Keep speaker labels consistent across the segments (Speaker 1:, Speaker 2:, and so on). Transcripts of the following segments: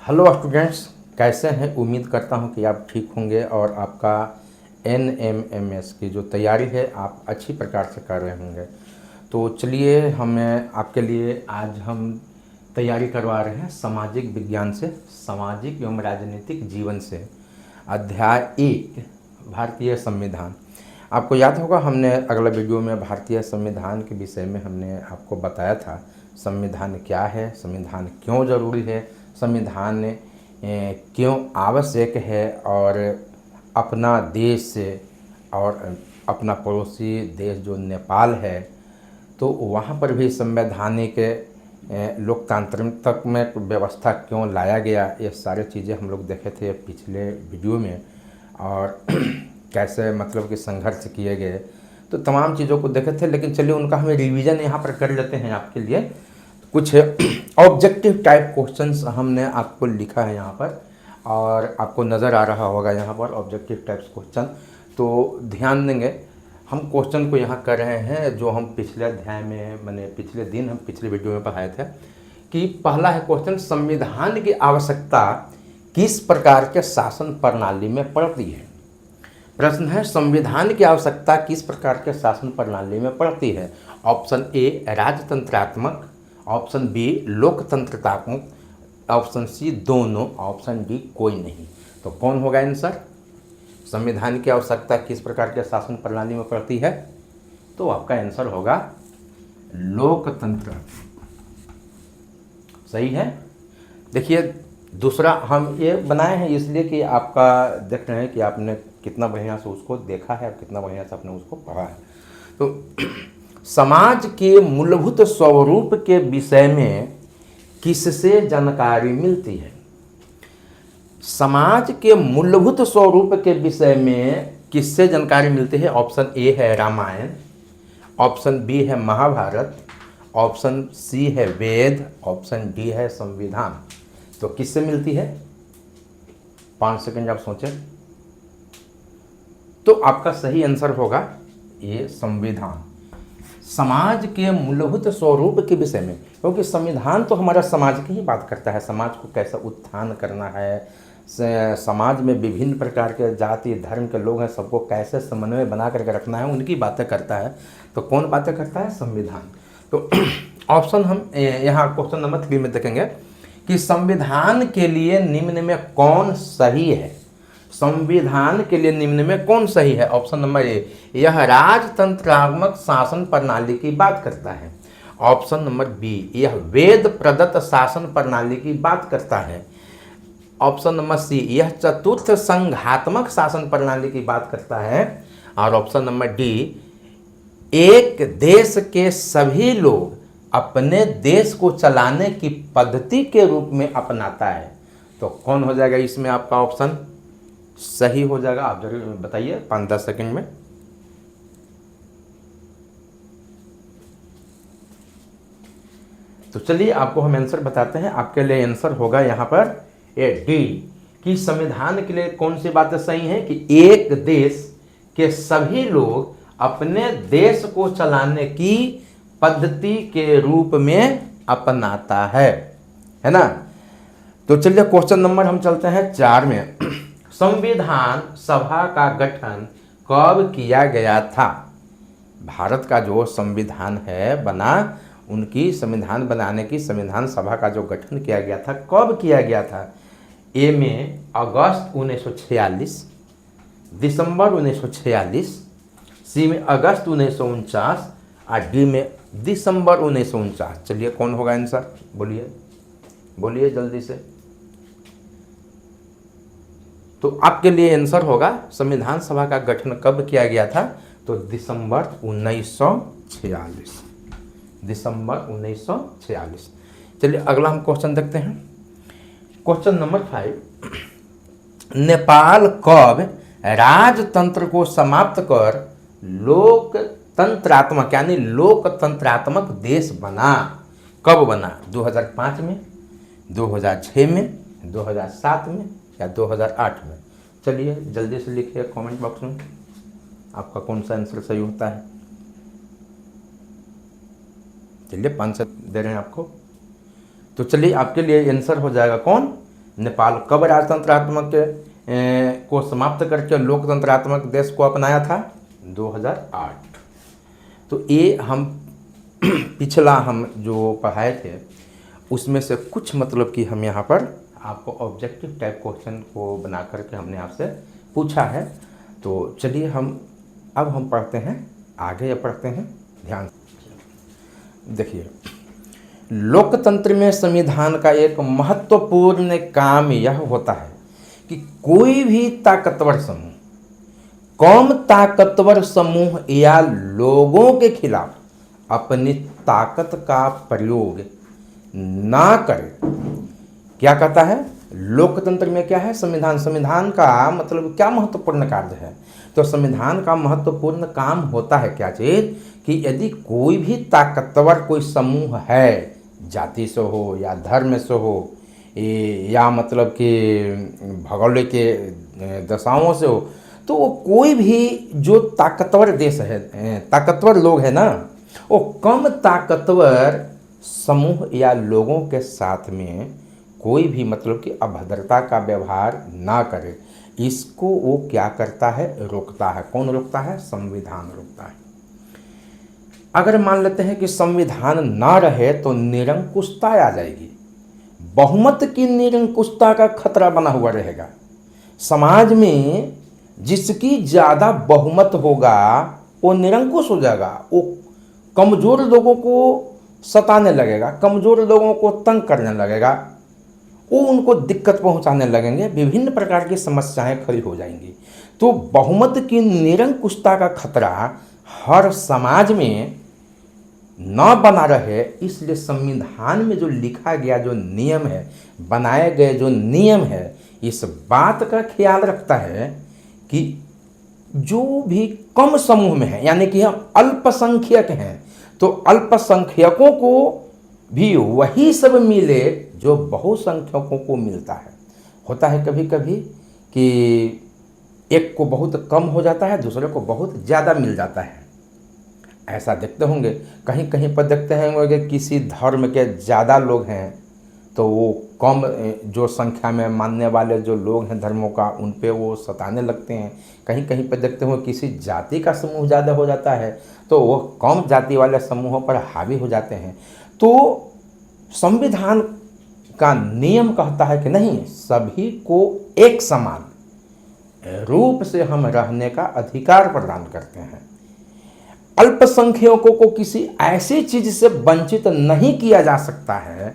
Speaker 1: Hello students, कैसे हैं। उम्मीद करता हूं कि आप ठीक होंगे और आपका NMMS की जो तैयारी है आप अच्छी प्रकार से कर रहे होंगे। तो चलिए हमें आपके लिए आज हम तैयारी करवा रहे हैं सामाजिक विज्ञान से, सामाजिक एवं राजनीतिक जीवन से, अध्याय 1 भारतीय संविधान। आपको याद होगा हमने अगला वीडियो में भारतीय संविधान के विषय में हमने आपको बताया था संविधान क्या है, संविधान क्यों ज़रूरी है, संविधान क्यों आवश्यक है और अपना देश और अपना पड़ोसी देश जो नेपाल है तो वहाँ पर भी संवैधानिक लोकतांत्रिक में व्यवस्था क्यों लाया गया, ये सारी चीज़ें हम लोग देखे थे पिछले वीडियो में और कैसे मतलब कि संघर्ष किए गए, तो तमाम चीज़ों को देखे थे। लेकिन चलिए उनका हमें रिवीजन यहाँ पर कर लेते हैं आपके लिए। कुछ ऑब्जेक्टिव टाइप क्वेश्चंस हमने आपको लिखा है यहाँ पर और आपको नज़र आ रहा होगा यहाँ पर ऑब्जेक्टिव टाइप्स क्वेश्चन। तो ध्यान देंगे, हम क्वेश्चन को यहाँ कर रहे हैं जो हम पिछले अध्याय में मैंने पिछले दिन हम पिछले वीडियो में पढ़ाए थे कि पहला है क्वेश्चन, संविधान की आवश्यकता किस प्रकार के शासन प्रणाली में पड़ती है। प्रश्न है संविधान की आवश्यकता किस प्रकार के शासन प्रणाली में पड़ती है। ऑप्शन ए राजतंत्रात्मक, ऑप्शन बी लोकतंत्रात्मक, ऑप्शन सी दोनों, ऑप्शन डी कोई नहीं। तो कौन होगा आंसर। संविधान की आवश्यकता किस प्रकार के शासन प्रणाली में पड़ती है, तो आपका आंसर होगा लोकतंत्र। सही है। देखिए दूसरा हम ये बनाए हैं इसलिए कि आपका देख रहे हैं कि आपने कितना बढ़िया से उसको देखा है और कितना बढ़िया से आपने उसको पढ़ा है। तो समाज के मूलभूत स्वरूप के विषय में किससे जानकारी मिलती है। समाज के मूलभूत स्वरूप के विषय में किससे जानकारी मिलती है। ऑप्शन ए है रामायण, ऑप्शन बी है महाभारत, ऑप्शन सी है वेद, ऑप्शन डी है संविधान। तो किससे मिलती है, 5 सेकंड आप सोचें। तो आपका सही आंसर होगा ये संविधान, समाज के मूलभूत स्वरूप के विषय में। क्योंकि संविधान तो हमारा समाज की ही बात करता है, समाज को कैसा उत्थान करना है, समाज में विभिन्न प्रकार के जाति धर्म के लोग हैं सबको कैसे समन्वय बना करके रखना है, उनकी बातें करता है। तो कौन बातें करता है, संविधान। तो ऑप्शन हम यहाँ क्वेश्चन नंबर 3 में देखेंगे कि संविधान के लिए निम्न में कौन सही है। संविधान के लिए निम्न में कौन सही है। ऑप्शन नंबर ए, यह राजतंत्रात्मक शासन प्रणाली की बात करता है। ऑप्शन नंबर बी, यह वेद प्रदत्त शासन प्रणाली की बात करता है। ऑप्शन नंबर सी, यह चतुर्थ संघात्मक शासन प्रणाली की बात करता है। और ऑप्शन नंबर डी, एक देश के सभी लोग अपने देश को चलाने की पद्धति के रूप में अपनाता है। तो कौन हो जाएगा इसमें आपका ऑप्शन सही हो जाएगा, आप जरूर बताइए 5-10 सेकंड में। तो चलिए आपको हम आंसर बताते हैं। आपके लिए आंसर होगा यहाँ पर ए डी, कि संविधान के लिए कौन सी बातें सही हैं कि एक देश के सभी लोग अपने देश को चलाने की पद्धति के रूप में अपनाता है ना। तो चलिए क्वेश्चन नंबर हम चलते हैं 4 में। संविधान सभा का गठन कब किया गया था। भारत का जो संविधान है बना, उनकी संविधान बनाने की संविधान सभा का जो गठन किया गया था कब किया गया था। ए में अगस्त 1946, दिसंबर 1946, सी में अगस्त 1949 और डी में दिसंबर 1949। चलिए कौन होगा आंसर, बोलिए बोलिए जल्दी से। तो आपके लिए आंसर होगा संविधान सभा का गठन कब किया गया था, तो दिसंबर 1946, दिसंबर 1946। चलिए अगला हम क्वेश्चन देखते हैं। क्वेश्चन नंबर 5, नेपाल कब राजतंत्र को समाप्त कर लोकतंत्रात्मक यानी लोकतंत्रात्मक देश बना। कब बना, 2005 में, 2006 में, 2007 में या 2008 में। चलिए जल्दी से लिखिए कमेंट बॉक्स में आपका कौन सा आंसर सही होता है। चलिए 5 से दे रहे हैं आपको। तो चलिए आपके लिए आंसर हो जाएगा कौन, नेपाल कब राजतंत्रात्मक को समाप्त करके लोकतंत्रात्मक देश को अपनाया था? 2008। तो ये हम पिछला हम जो पढ़ाए थे उसमें से कुछ मतलब कि हम यहाँ पर आपको ऑब्जेक्टिव टाइप क्वेश्चन को बना करके हमने आपसे पूछा है। तो चलिए अब हम पढ़ते हैं, आगे पढ़ते हैं, ध्यान से देखिए। लोकतंत्र में संविधान का एक महत्वपूर्ण काम यह होता है कि कोई भी ताकतवर समूह, कम ताकतवर समूह या लोगों के खिलाफ अपनी ताकत का प्रयोग ना करे। क्या कहता है? लोकतंत्र में क्या है? संविधान का मतलब क्या महत्वपूर्ण कार्य है? तो संविधान का महत्वपूर्ण काम होता है क्या चीज? कि यदि कोई भी ताकतवर कोई समूह है, जाति से हो या धर्म से हो या मतलब कि भौगोलिक के दशाओं से हो, तो वो कोई भी जो ताकतवर देश है, ताकतवर लोग है ना, वो कम ताकतवर समूह या लोगों के साथ में कोई भी मतलब कि अभद्रता का व्यवहार ना करे, इसको वो क्या करता है? रोकता है। कौन रोकता है? संविधान रोकता है। अगर मान लेते हैं कि संविधान ना रहे तो निरंकुशता आ जाएगी, बहुमत की निरंकुशता का खतरा बना हुआ रहेगा। समाज में जिसकी ज़्यादा बहुमत होगा वो निरंकुश हो जाएगा, वो कमज़ोर लोगों को सताने लगेगा, कमज़ोर लोगों को तंग करने लगेगा, वो उनको दिक्कत पहुंचाने लगेंगे, विभिन्न प्रकार की समस्याएं खड़ी हो जाएंगी। तो बहुमत की निरंकुशता का खतरा हर समाज में न बना रहे, इसलिए संविधान में जो लिखा गया जो नियम है, बनाए गए जो नियम है, इस बात का ख्याल रखता है कि जो भी कम समूह में है, यानी कि हम अल्पसंख्यक हैं, तो अल्पसंख्यकों को भी वही सब मिले जो बहुसंख्यकों को मिलता है। होता है कभी कभी कि एक को बहुत कम हो जाता है, दूसरे को बहुत ज़्यादा मिल जाता है। ऐसा देखते होंगे, कहीं कहीं पर देखते होंगे कि किसी धर्म के ज़्यादा लोग हैं तो वो कम जो संख्या में मानने वाले जो लोग हैं धर्मों का, उन पे वो सताने लगते हैं। कहीं कहीं पर देखते हो किसी जाति का समूह ज़्यादा हो जाता है तो वो कम जाति वाले समूहों पर हावी हो जाते हैं। तो संविधान का नियम कहता है कि नहीं, सभी को एक समान रूप से हम रहने का अधिकार प्रदान करते हैं। अल्पसंख्यकों को किसी ऐसी चीज से वंचित नहीं किया जा सकता है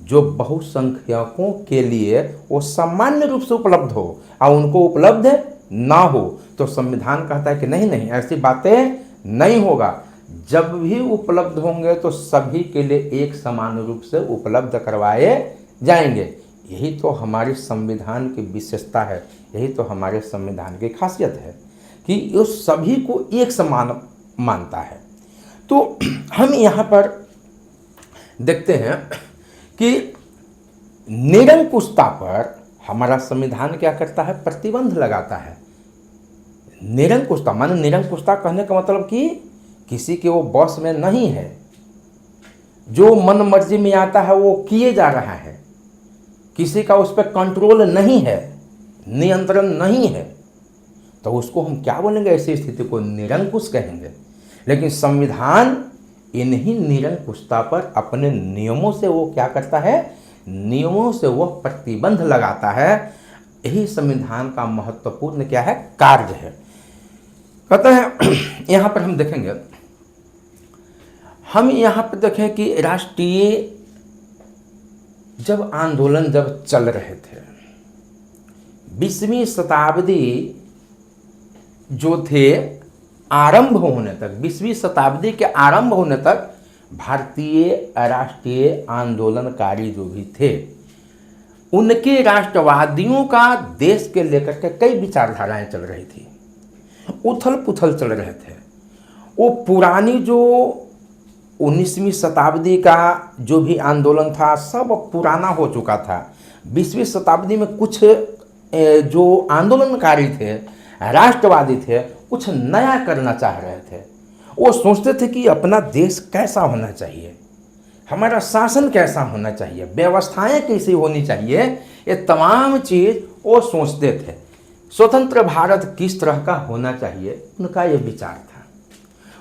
Speaker 1: जो बहुसंख्यकों के लिए वो सामान्य रूप से उपलब्ध हो और उनको उपलब्ध ना हो। तो संविधान कहता है कि नहीं नहीं, ऐसी बातें नहीं होगा। जब भी उपलब्ध होंगे तो सभी के लिए एक समान रूप से उपलब्ध करवाए जाएंगे। यही तो हमारी संविधान की विशेषता है, यही तो हमारे संविधान की खासियत है कि ये सभी को एक समान मानता है। तो हम यहाँ पर देखते हैं कि निरंकुशता पर हमारा संविधान क्या करता है? प्रतिबंध लगाता है। निरंकुशता माने, निरंकुशता कहने का मतलब कि किसी के वो बस में नहीं है, जो मन मर्जी में आता है वो किए जा रहा है, किसी का उस पर कंट्रोल नहीं है, नियंत्रण नहीं है, तो उसको हम क्या बोलेंगे? ऐसी स्थिति को निरंकुश कहेंगे। लेकिन संविधान इन्हीं निरंकुशता पर अपने नियमों से वो क्या करता है? नियमों से वो प्रतिबंध लगाता है। यही संविधान का महत्वपूर्ण क्या है? कार्य है। कहते हैं यहाँ पर हम देखेंगे, हम यहाँ पर देखें कि राष्ट्रीय जब आंदोलन जब चल रहे थे, 20वीं शताब्दी जो थे आरंभ होने तक, 20वीं शताब्दी के आरंभ होने तक भारतीय राष्ट्रीय आंदोलनकारी जो भी थे, उनके राष्ट्रवादियों का देश के लेकर के कई विचारधाराएं चल रही थी, उथल पुथल चल रहे थे। वो पुरानी जो 19वीं शताब्दी का जो भी आंदोलन था सब पुराना हो चुका था। 20वीं शताब्दी में कुछ जो आंदोलनकारी थे, राष्ट्रवादी थे, कुछ नया करना चाह रहे थे। वो सोचते थे कि अपना देश कैसा होना चाहिए, हमारा शासन कैसा होना चाहिए, व्यवस्थाएं कैसी होनी चाहिए, ये तमाम चीज़ वो सोचते थे। स्वतंत्र भारत किस तरह का होना चाहिए, उनका ये विचार था।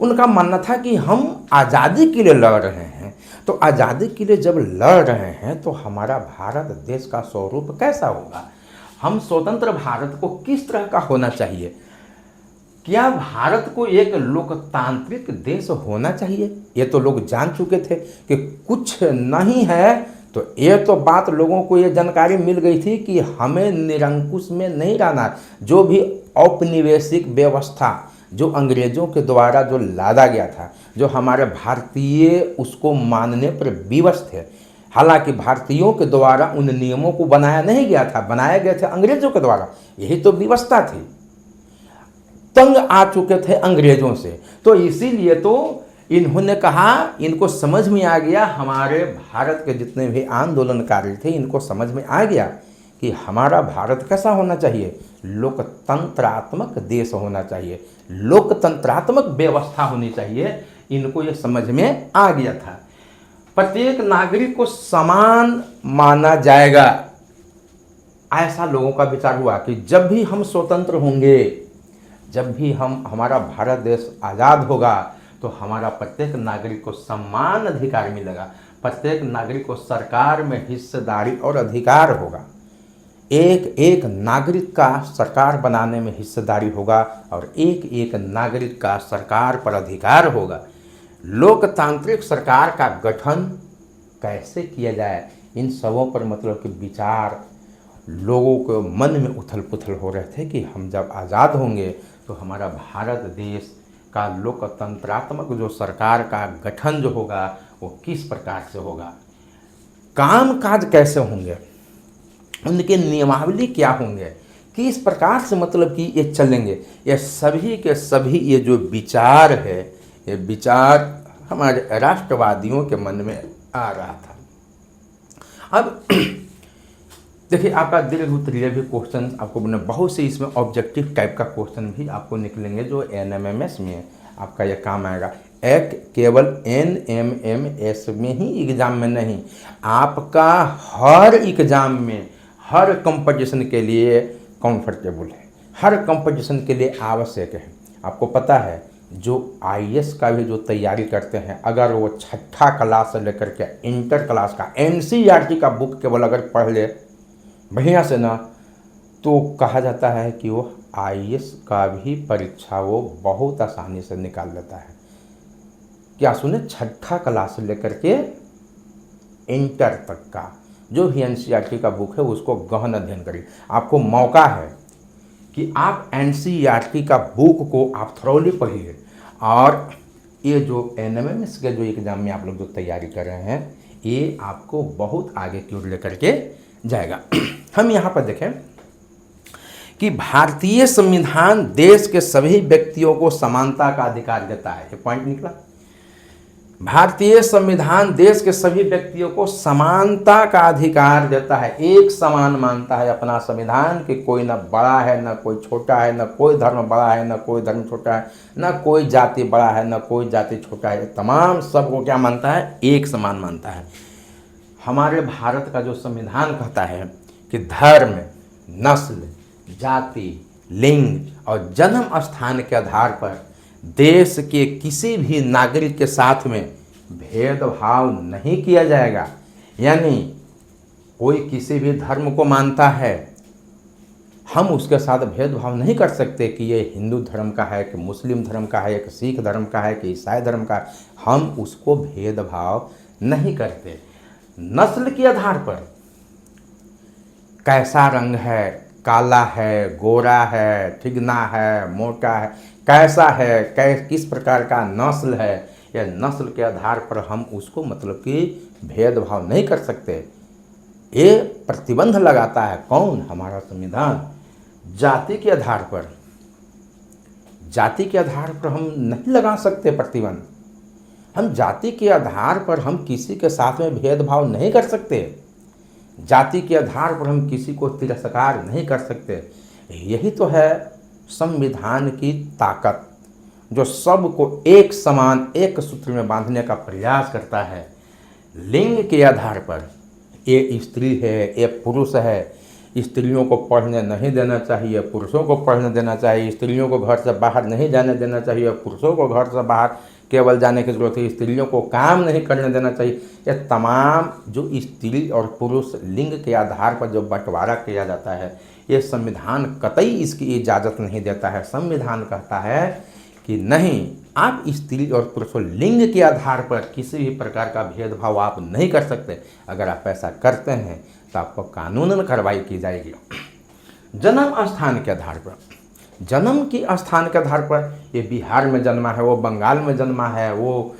Speaker 1: उनका मानना था कि हम आज़ादी के लिए लड़ रहे हैं, तो आज़ादी के लिए जब लड़ रहे हैं तो हमारा भारत देश का स्वरूप कैसा होगा, हम स्वतंत्र भारत को किस तरह का होना चाहिए, क्या भारत को एक लोकतांत्रिक देश होना चाहिए। ये तो लोग जान चुके थे कि कुछ नहीं है, तो ये तो बात लोगों को ये जानकारी मिल गई थी कि हमें निरंकुश में नहीं रहना। जो भी औपनिवेशिक व्यवस्था जो अंग्रेज़ों के द्वारा जो लादा गया था, जो हमारे भारतीय उसको मानने पर विवश थे, हालांकि भारतीयों के द्वारा उन नियमों को बनाया नहीं गया था, बनाए गए थे अंग्रेज़ों के द्वारा, यही तो व्यवस्था थी। तंग आ चुके थे अंग्रेज़ों से, तो इसीलिए तो इन्होंने कहा, इनको समझ में आ गया, हमारे भारत के जितने भी आंदोलनकारी थे इनको समझ में आ गया कि हमारा भारत कैसा होना चाहिए, लोकतंत्रात्मक देश होना चाहिए, लोकतंत्रात्मक व्यवस्था होनी चाहिए। इनको ये समझ में आ गया था। प्रत्येक नागरिक को समान माना जाएगा, ऐसा लोगों का विचार हुआ कि जब भी हम स्वतंत्र होंगे, जब भी हमारा भारत देश आज़ाद होगा, तो हमारा प्रत्येक नागरिक को समान अधिकार मिलेगा, प्रत्येक नागरिक को सरकार में हिस्सेदारी और अधिकार होगा, एक एक नागरिक का सरकार बनाने में हिस्सेदारी होगा और एक एक नागरिक का सरकार पर अधिकार होगा। लोकतांत्रिक सरकार का गठन कैसे किया जाए, इन सबों पर मतलब कि विचार लोगों को मन में उथल पुथल हो रहे थे कि हम जब आज़ाद होंगे तो हमारा भारत देश का लोकतंत्रात्मक जो सरकार का गठन जो होगा वो किस प्रकार से होगा, काम काज कैसे होंगे, उनके नियमावली क्या होंगे, किस प्रकार से मतलब कि ये चलेंगे। ये सभी के सभी ये जो विचार है, ये विचार हमारे राष्ट्रवादियों के मन में आ रहा था। अब देखिए, आपका दीर्घ उत्तरीय भी क्वेश्चन आपको बने, बहुत से इसमें ऑब्जेक्टिव टाइप का क्वेश्चन भी आपको निकलेंगे जो NMMS में आपका ये काम आएगा। एक केवल NMMS में ही एग्ज़ाम में नहीं, आपका हर एग्ज़ाम में हर कंपटीशन के लिए कंफर्टेबल है, हर कंपटीशन के लिए आवश्यक है। आपको पता है जो IAS का भी जो तैयारी करते हैं, अगर वो छठा क्लास से लेकर के इंटर क्लास का NCERT का बुक केवल अगर पढ़ ले बढ़िया से ना, तो कहा जाता है कि वो IAS का भी परीक्षा वो बहुत आसानी से निकाल लेता है। क्या सुने, छठा क्लास से लेकर के इंटर तक का जो भी NCERT का बुक है उसको गहन अध्ययन करिए। आपको मौका है कि आप NCERT का बुक को आप थॉरोली पढ़िए, और ये जो NMMS के जो एग्ज़ाम में आप लोग जो तैयारी कर रहे हैं, ये आपको बहुत आगे की ओर लेकर के जाएगा। हम यहाँ पर देखें कि भारतीय संविधान देश के सभी व्यक्तियों को समानता का अधिकार देता है। ये पॉइंट निकला, भारतीय संविधान देश के सभी व्यक्तियों को समानता का अधिकार देता है, एक समान मानता है अपना संविधान कि कोई ना बड़ा है ना कोई छोटा है, ना कोई धर्म बड़ा है ना कोई धर्म छोटा है, ना कोई जाति बड़ा है ना कोई जाति छोटा है, तमाम सबको क्या मानता है, एक समान मानता है। हमारे भारत का जो संविधान कहता है कि धर्म, नस्ल, जाति, लिंग और जन्म स्थान के आधार पर देश के किसी भी नागरिक के साथ में भेदभाव नहीं किया जाएगा। यानी कोई किसी भी धर्म को मानता है, हम उसके साथ भेदभाव नहीं कर सकते कि ये हिंदू धर्म का है कि मुस्लिम धर्म का है कि सिख धर्म का है कि ईसाई धर्म का है, हम उसको भेदभाव नहीं करते। नस्ल के आधार पर कैसा रंग है, काला है, गोरा है, ठिगना है, मोटा है, कैसा है, किस प्रकार का नस्ल है, या नस्ल के आधार पर हम उसको मतलब कि भेदभाव नहीं कर सकते। ये प्रतिबंध लगाता है कौन, हमारा संविधान। जाति के आधार पर, जाति के आधार पर हम नहीं लगा सकते प्रतिबंध। हम जाति के आधार पर हम किसी के साथ में भेदभाव नहीं कर सकते, जाति के आधार पर हम किसी को तिरस्कार नहीं कर सकते। यही तो है संविधान की ताकत, जो सबको एक समान एक सूत्र में बांधने का प्रयास करता है लिंग के आधार पर ये स्त्री है, ये पुरुष है, स्त्रियों को पढ़ने नहीं देना चाहिए, पुरुषों को पढ़ने देना चाहिए, स्त्रियों को घर से बाहर नहीं जाने देना चाहिए, पुरुषों को घर से बाहर केवल जाने की जरूरत है, स्त्रियों को काम नहीं करने देना चाहिए। ये तमाम जो स्त्री और पुरुष लिंग के आधार पर जो बंटवारा किया जाता है, ये संविधान कतई इसकी इजाज़त नहीं देता है। संविधान कहता है कि नहीं, आप स्त्री और पुरुष लिंग के आधार पर किसी भी प्रकार का भेदभाव आप नहीं कर सकते। अगर आप ऐसा करते हैं तो आपको कानूनन कार्रवाई की जाएगी। जन्म स्थान के आधार पर, जन्म की स्थान के आधार पर, ये बिहार में जन्मा है, वो बंगाल में जन्मा है, वो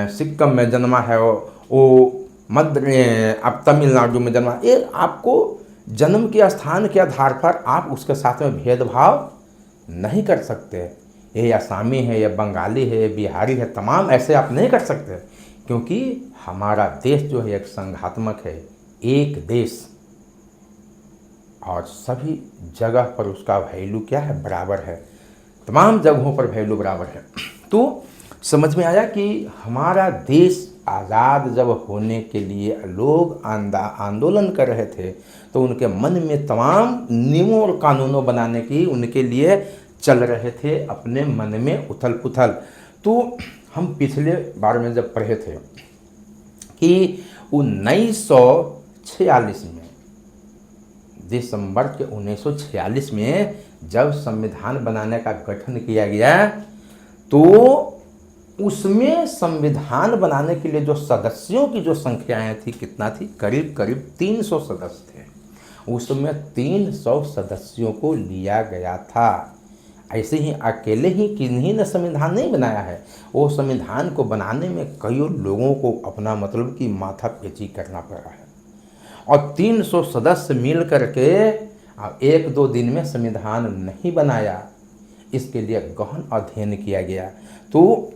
Speaker 1: सिक्किम में जन्मा है, वो अब तमिलनाडु में जन्मा, ये आपको जन्म के स्थान के आधार पर आप उसके साथ में भेदभाव नहीं कर सकते। ये आसामी है, ये बंगाली है, ये बिहारी है, तमाम ऐसे आप नहीं कर सकते, क्योंकि हमारा देश जो है एक संघात्मक है, एक देश, और सभी जगह पर उसका वैल्यू क्या है, बराबर है, तमाम जगहों पर वैल्यू बराबर है। तो समझ में आया कि हमारा देश आज़ाद जब होने के लिए लोग आंदोलन कर रहे थे तो उनके मन में तमाम नियमों और कानूनों बनाने की उनके लिए चल रहे थे, अपने मन में उथल पुथल। तो हम पिछले बार में जब पढ़े थे कि 1946 में, दिसंबर के 1946 में जब संविधान बनाने का गठन किया गया, तो उसमें संविधान बनाने के लिए जो सदस्यों की जो संख्याएं थी, कितना थी, करीब करीब 300 सदस्य थे। उसमें 300 सदस्यों को लिया गया था। ऐसे ही अकेले ही किन्हीं ने संविधान नहीं बनाया है, वो संविधान को बनाने में कई लोगों को अपना मतलब कि माथा पेची करना पड़ा है, और 300 सदस्य मिल करके एक दो दिन में संविधान नहीं बनाया। इसके लिए गहन अध्ययन किया गया। तो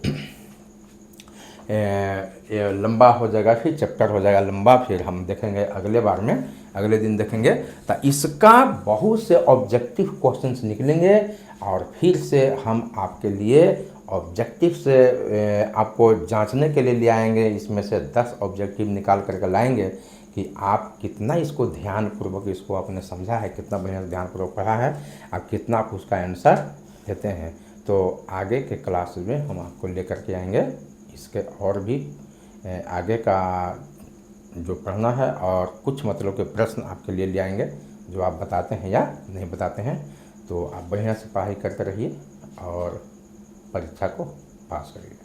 Speaker 1: ये लंबा हो जाएगा, फिर चैप्टर हो जाएगा लंबा, फिर हम देखेंगे अगले बार में, अगले दिन देखेंगे। तो इसका बहुत से ऑब्जेक्टिव क्वेश्चंस निकलेंगे, और फिर से हम आपके लिए ऑब्जेक्टिव से आपको जांचने के लिए ले आएंगे। इसमें से 10 ऑब्जेक्टिव निकाल करके लाएंगे कि आप कितना इसको ध्यानपूर्वक इसको आपने समझा है, कितना बढ़िया ध्यानपूर्वक पढ़ा है, आप कितना आप उसका आंसर देते हैं। तो आगे के क्लास में हम आपको लेकर के आएंगे, इसके और भी आगे का जो पढ़ना है, और कुछ मतलब के प्रश्न आपके लिए ले आएंगे जो आप बताते हैं या नहीं बताते हैं। तो आप बढ़िया से पढ़ाई करते रहिए और परीक्षा को पास करिए।